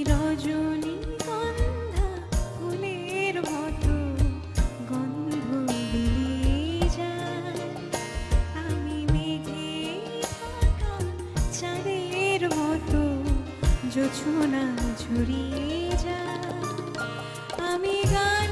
রজনীগন্ধা ফুলের মতো গন্ধ বেরিয়ে যায়। আমি মেঘে ঢাকা চাঁদের মতো জোছনা ঝরিয়ে যায়। আমি গান